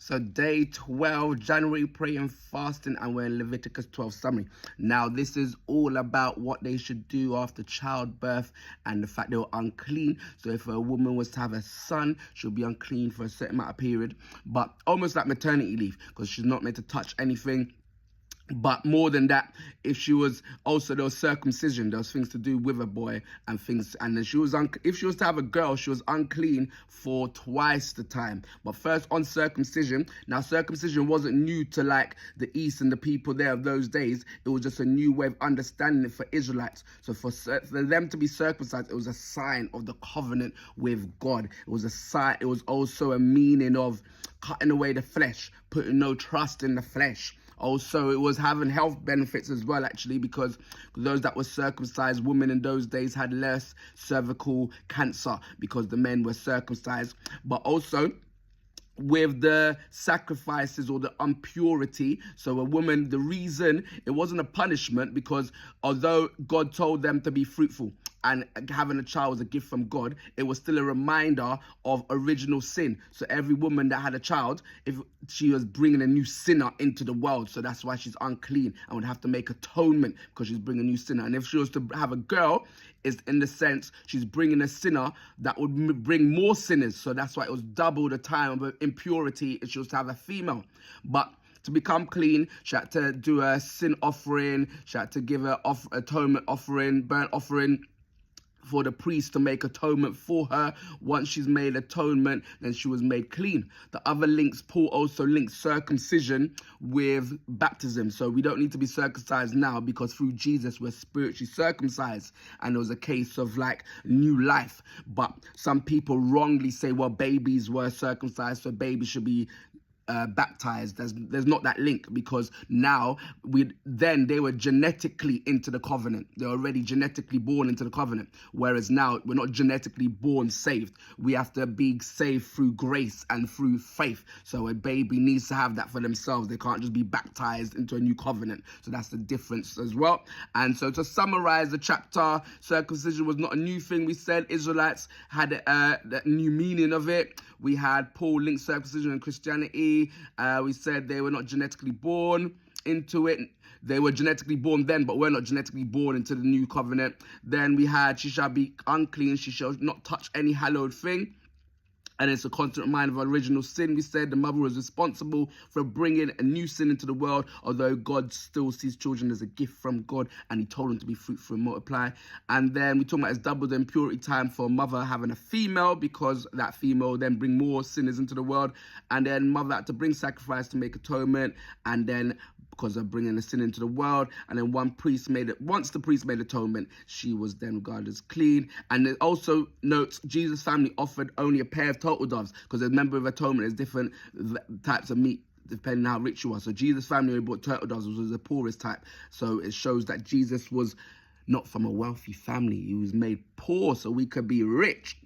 So day 12, January Prayer Fasting, and we're in Leviticus 12 summary. Now, this is all about what they should do after childbirth and the fact they were unclean. So if a woman was to have a son, she'll be unclean for a certain amount of period, but almost like maternity leave, because she's not meant to touch anything. But more than that, if she was also, there was circumcision, there was things to do with a boy and things, and then if she was to have a girl, she was unclean for twice the time. But first on circumcision. Now circumcision wasn't new to like the East and the people there of those days. It was just a new way of understanding it for Israelites. So for them to be circumcised, it was a sign of the covenant with God. It was a sign. It was also a meaning of cutting away the flesh, putting no trust in the flesh. Also, it was having health benefits as well, actually, because those that were circumcised, women in those days had less cervical cancer because the men were circumcised. But also, with the sacrifices or the impurity. So a woman, the reason it wasn't a punishment, because although God told them to be fruitful and having a child was a gift from God, it was still a reminder of original sin. So every woman that had a child, if she was bringing a new sinner into the world, so that's why she's unclean and would have to make atonement because she's bringing a new sinner. And if she was to have a girl, is in the sense she's bringing a sinner that would bring more sinners. So that's why it was double the time of impurity if she was to have a female. But to become clean, she had to do a sin offering, she had to give an atonement offering, burnt offering, for the priest to make atonement for her. Once she's made atonement, then she was made clean. The other links, Paul also links circumcision with baptism. So we don't need to be circumcised now because through Jesus we're spiritually circumcised. And it was a case of like new life. But some people wrongly say, well, babies were circumcised, so babies should be baptized. There's not that link, because now they were genetically into the covenant. They're already genetically born into the covenant, whereas now we're not genetically born saved. We have to be saved through grace and through faith. So a baby needs to have that for themselves. They can't just be baptized into a new covenant. So that's the difference as well. And so to summarize the chapter, circumcision was not a new thing. We said Israelites had that new meaning of it. We had Paul link circumcision and Christianity. We said they were not genetically born into it. They were genetically born then, but we're not genetically born into the new covenant. Then we had, she shall be unclean. She shall not touch any hallowed thing. And it's a constant reminder of original sin. We said the mother was responsible for bringing a new sin into the world, although God still sees children as a gift from God, and he told them to be fruitful and multiply. And then we talk about it's double the impurity time for a mother having a female, because that female then bring more sinners into the world. And then mother had to bring sacrifice to make atonement, and then because of bringing the sin into the world. And then once the priest made atonement, she was then regarded as clean. And it also notes Jesus' family offered only a pair of turtle doves, because as a member of atonement, there's different types of meat depending on how rich you are. So Jesus' family only bought turtle doves, which was the poorest type. So it shows that Jesus was not from a wealthy family. He was made poor so we could be rich.